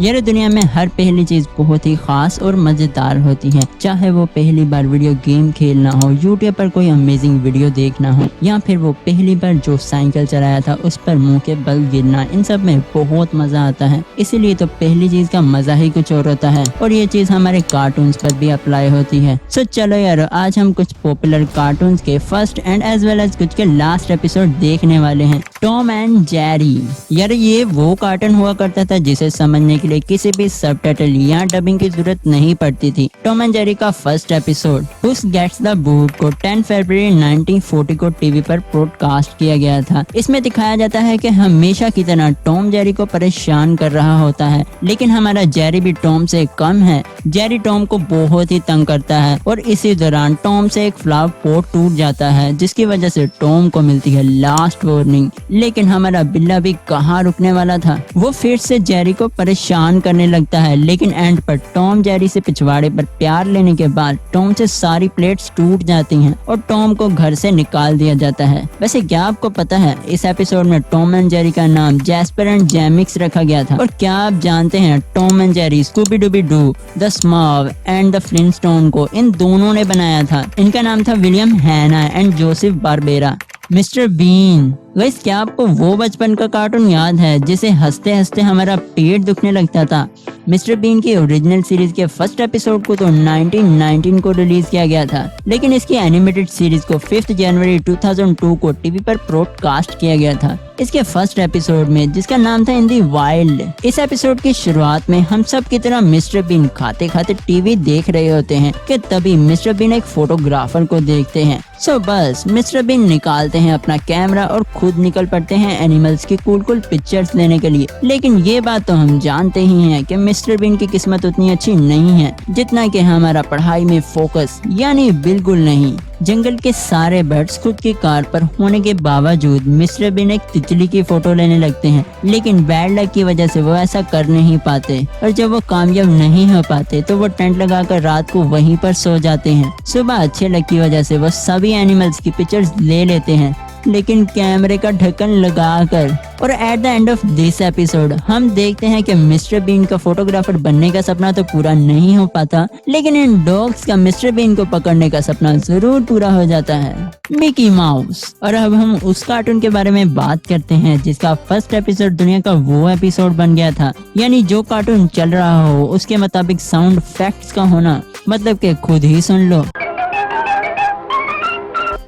यार दुनिया में हर पहली चीज बहुत ही खास और मजेदार होती है, चाहे वो पहली बार वीडियो गेम खेलना हो, यूट्यूब पर कोई अमेजिंग वीडियो देखना हो, या फिर वो पहली बार जो साइकिल चलाया था उस पर मुंह के बल गिरना। इन सब में बहुत मजा आता है, इसीलिए तो पहली चीज का मजा ही कुछ और होता है। और ये चीज हमारे कार्टून्स पर भी अप्लाई होती है। सो चलो यार, आज हम कुछ पॉपुलर कार्टून्स के first and as well as कुछ के लास्ट एपिसोड देखने वाले हैं। Tom and Jerry. यार ये वो कार्टून हुआ करता था जिसे समझने के लिए किसी भी सबटाइटल या डबिंग की जरूरत नहीं पड़ती थी। टॉम एंड जेरी का फर्स्ट एपिसोड पुस गेट्स द बूट को 10 फरवरी 1940 को टीवी पर ब्रॉडकास्ट किया गया था। इसमें दिखाया जाता है कि हमेशा की तरह टॉम जेरी को परेशान कर रहा होता है, लेकिन हमारा जेरी भी टॉम से कम है। जेरी टॉम को बहुत ही तंग करता है और इसी दौरान टॉम से एक फ्लावर पॉट टूट जाता है, जिसकी वजह से टॉम को मिलती है लास्ट वार्निंग। लेकिन हमारा बिल्ला भी कहाँ रुकने वाला था, वो फिर से जेरी को परेशान करने लगता है। लेकिन एंड पर टॉम जेरी से पिछवाड़े पर प्यार लेने के बाद टॉम से सारी प्लेट्स टूट जाती हैं और टॉम को घर से निकाल दिया जाता है। वैसे क्या आपको पता है इस एपिसोड में टॉम एंड जेरी का नाम जैस्पर एंड जेमिक्स रखा गया था? और क्या आप जानते हैं टॉम एंड जेरी, स्कूबी डूबी do, the smurf and the Flintstone को इन दोनों ने बनाया था। इनका नाम था William Hanna and Joseph Barbera. Mister Bean. वैसे क्या आपको वो बचपन का कार्टून याद है जिसे हंसते हंसते हमारा पेट दुखने लगता था? मिस्टर बीन की ओरिजिनल सीरीज के फर्स्ट एपिसोड को तो 1919 को रिलीज किया गया था, लेकिन इसकी एनिमेटेड सीरीज को 5 जनवरी 2002 को टीवी पर ब्रॉडकास्ट किया गया था। इसके फर्स्ट एपिसोड में, जिसका नाम था इन दी वाइल्ड, इस एपिसोड की शुरुआत में हम सब की तरह मिस्टर बीन खाते खाते टीवी देख रहे होते हैं कि तभी मिस्टर बीन एक फोटोग्राफर को देखते हैं। सो बस मिस्टर बीन निकालते हैं अपना कैमरा और खुद निकल पड़ते हैं एनिमल्स की कूल पिक्चर्स लेने के लिए। लेकिन ये बात तो हम जानते ही हैं कि मिस्टर बीन की किस्मत उतनी अच्छी नहीं है जितना कि हमारा पढ़ाई में फोकस, यानी बिल्कुल नहीं। जंगल के सारे बर्ड्स खुद की कार पर होने के बावजूद मिस्टर बीन एक तितली की फोटो लेने लगते हैं, लेकिन बैड लक की वजह से वो ऐसा कर नहीं पाते। और जब वो कामयाब नहीं हो पाते तो वो टेंट लगाकर रात को वहीं पर सो जाते हैं। सुबह अच्छे लक की वजह से वो सभी एनिमल्स की पिक्चर्स ले लेते हैं, लेकिन कैमरे का ढक्कन लगाकर। और at the end of this episode हम देखते हैं कि मिस्टर बीन का फोटोग्राफर बनने का सपना तो पूरा नहीं हो पाता, लेकिन इन डॉग्स का मिस्टर बीन को पकड़ने का सपना जरूर पूरा हो जाता है। Mickey mouse. और अब हम उस कार्टून के बारे में बात करते हैं जिसका फर्स्ट एपिसोड दुनिया का वो एपिसोड बन गया था, यानी जो कार्टून चल रहा हो उसके मुताबिक साउंड इफेक्ट्स का होना, मतलब कि खुद ही सुन लो।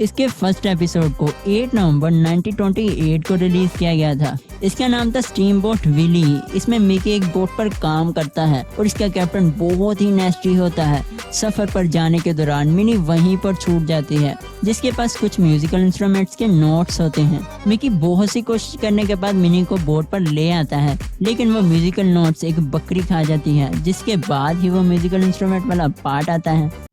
इसके फर्स्ट एपिसोड को 8 नवंबर 1928 को रिलीज किया गया था। इसका नाम था स्टीम बोट विली। इसमें मिकी एक बोट पर काम करता है और इसका कैप्टन बहुत ही नेस्टी होता है। सफर पर जाने के दौरान मिनी वहीं पर छूट जाती है, जिसके पास कुछ म्यूजिकल इंस्ट्रूमेंट्स के नोट्स होते हैं। मिकी बहुत सी कोशिश करने के बाद मिनी को बोट पर ले आता है, लेकिन वो म्यूजिकल नोट्स एक बकरी खा जाती है, जिसके बाद ही वो म्यूजिकल इंस्ट्रूमेंट वाला पार्ट आता है।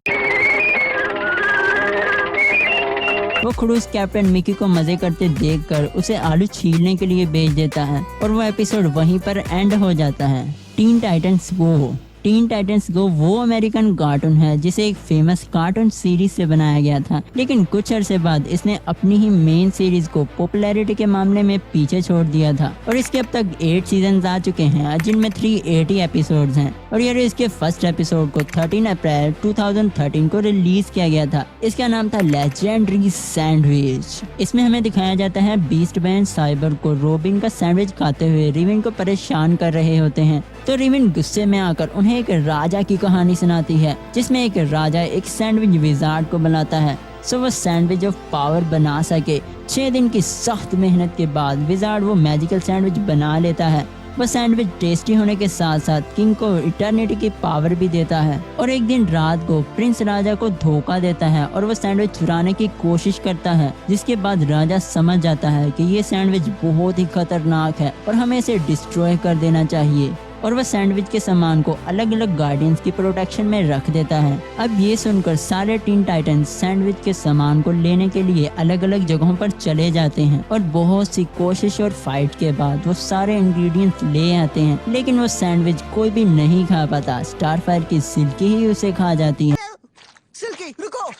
वो खड़ूस कैप्टन मिकी को मजे करते देखकर उसे आलू छीलने के लिए भेज देता है और वो एपिसोड वहीं पर एंड हो जाता है। टीन टाइटंस गो। टीन टाइटंस गो वो अमेरिकन कार्टून है जिसे एक फेमस कार्टून सीरीज से बनाया गया था, लेकिन कुछ अरसे बाद इसने अपनी ही मेन सीरीज को पॉपुलैरिटी के मामले में पीछे छोड़ दिया था। और इसके अब तक 8 सीजन आ चुके हैं, जिनमें 380 एपिसोड्स हैं। और यार इसके फर्स्ट एपिसोड को 13 अप्रैल 2013 को रिलीज किया गया था। इसका नाम था लेजेंडरी सैंडविच। इसमें हमें दिखाया जाता है बीस्ट मैन साइबर को रोबिन का सैंडविच खाते हुए रिविन को परेशान कर रहे होते हैं, तो रिविन गुस्से में आकर उन्हें एक राजा की कहानी सुनाती है, जिसमें एक राजा एक सैंडविच विजार्ड को बनाता है सो वो सैंडविच ऑफ पावर बना सके। 6 दिन की सख्त मेहनत के बाद विजार्ड वो मैजिकल सैंडविच बना लेता है। वह सैंडविच टेस्टी होने के साथ साथ किंग को इटर्निटी की पावर भी देता है। और एक दिन रात को प्रिंस राजा को धोखा देता है और वह सैंडविच चुराने की कोशिश करता है, जिसके बाद राजा समझ जाता है कि ये सैंडविच बहुत ही खतरनाक है और हमें इसे डिस्ट्रॉय कर देना चाहिए। और वह सैंडविच के सामान को अलग अलग गार्डियंस की प्रोटेक्शन में रख देता है। अब ये सुनकर सारे टीन टाइटंस सैंडविच के सामान को लेने के लिए अलग अलग जगहों पर चले जाते हैं और बहुत सी कोशिश और फाइट के बाद वो सारे इंग्रेडिएंट्स ले आते हैं, लेकिन वो सैंडविच कोई भी नहीं खा पाता। स्टारफायर की सिल्की ही उसे खा जाती है। सिल्की रुको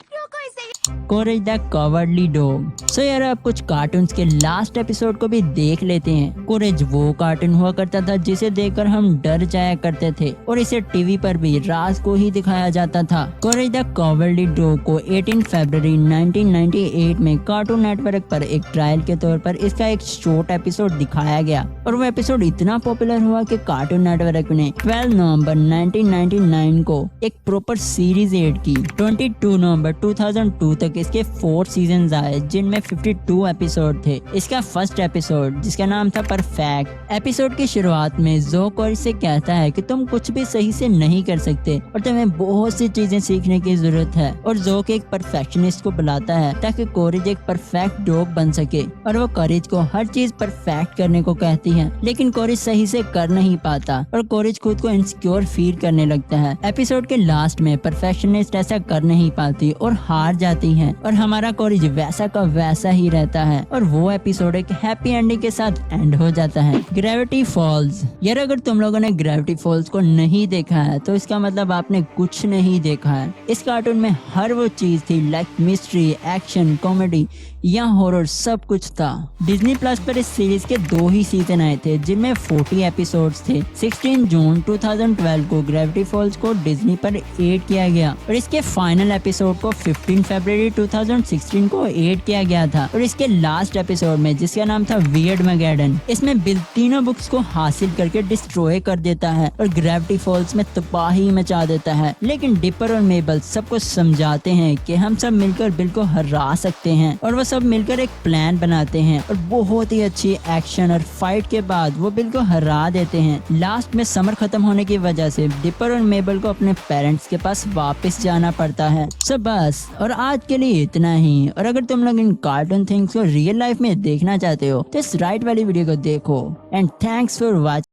इसे। कोरेज द कवर्डली डॉग। सो यार अब कुछ कार्टून्स के लास्ट एपिसोड को भी देख लेते हैं। कोरेज वो कार्टून हुआ करता था जिसे देखकर हम डर जाया करते थे और इसे टीवी पर भी रात को ही दिखाया जाता था। कोरेज द कवर्डली डॉग को 18 फरवरी 1998 में कार्टून नेटवर्क पर एक ट्रायल के तौर पर इसका एक शॉर्ट एपिसोड दिखाया गया और वो एपिसोड इतना पॉपुलर हुआ कि कार्टून नेटवर्क ने 12 नवंबर 1999 को एक प्रॉपर सीरीज एड की। 22 नवंबर 2002 तक इसके 4 सीजन आए जिनमें 52 एपिसोड थे। इसका फर्स्ट एपिसोड जिसका नाम था परफेक्ट। एपिसोड की शुरुआत में जो कोरेज से कहता है कि तुम कुछ भी सही से नहीं कर सकते और तुम्हें बहुत सी चीजें सीखने की जरूरत है और जो एक परफेक्शनिस्ट को बुलाता है ताकि कोरेज एक परफेक्ट डॉग बन सके और वो कोरेज को हर चीज परफेक्ट करने को कहती है, लेकिन कोरेज सही से कर नहीं पाता और कोरेज खुद को इनसिक्योर फील करने लगता है। एपिसोड के लास्ट में परफेक्शनिस्ट ऐसा कर नहीं पाती और हार जाती है और हमारा कोरेज वैसा का वैसा ही रहता है और वो एपिसोड एक हैप्पी एंडिंग के साथ एंड हो जाता है। Gravity falls. यार अगर तुम लोगों ने ग्रेविटी फॉल्स को नहीं देखा है तो इसका मतलब आपने कुछ नहीं देखा है। इस कार्टून में हर वो चीज थी लाइक मिस्ट्री, एक्शन, कॉमेडी या हॉरर, सब कुछ था। डिज्नी प्लस पर इस सीरीज के 2 ही सीजन आए थे जिनमें 40 एपिसोड्स थे। 16 जून 2012 को ग्रेविटी फॉल्स को डिज्नी पर एड किया गया और इसके फाइनल एपिसोड को 15 फरवरी 2016 को एड किया गया था और इसके लास्ट एपिसोड में जिसका नाम था वियर्ड मैगेडन, इसमें बिल तीनों बुक्स को हासिल करके डिस्ट्रॉय कर देता है और ग्रेविटी फॉल्स में तबाही मचा देता है। लेकिन डिपर और मेबल सबको समझाते हैं कि हम सब मिलकर बिल को हरा सकते हैं और वो सब मिलकर एक प्लान बनाते हैं और बहुत ही अच्छी एक्शन और फाइट के बाद वो बिल को हरा देते हैं। लास्ट में समर खत्म होने की वजह से डिपर और मेबल को अपने पेरेंट्स के पास वापस जाना पड़ता है। सो बस और आज के लिए इतना ही। और अगर तुम लोग इन कार्टून थिंग्स को रियल लाइफ में देखना चाहते हो तो इस राइट वाली वीडियो को देखो एंड थैंक्स फॉर वॉचिंग।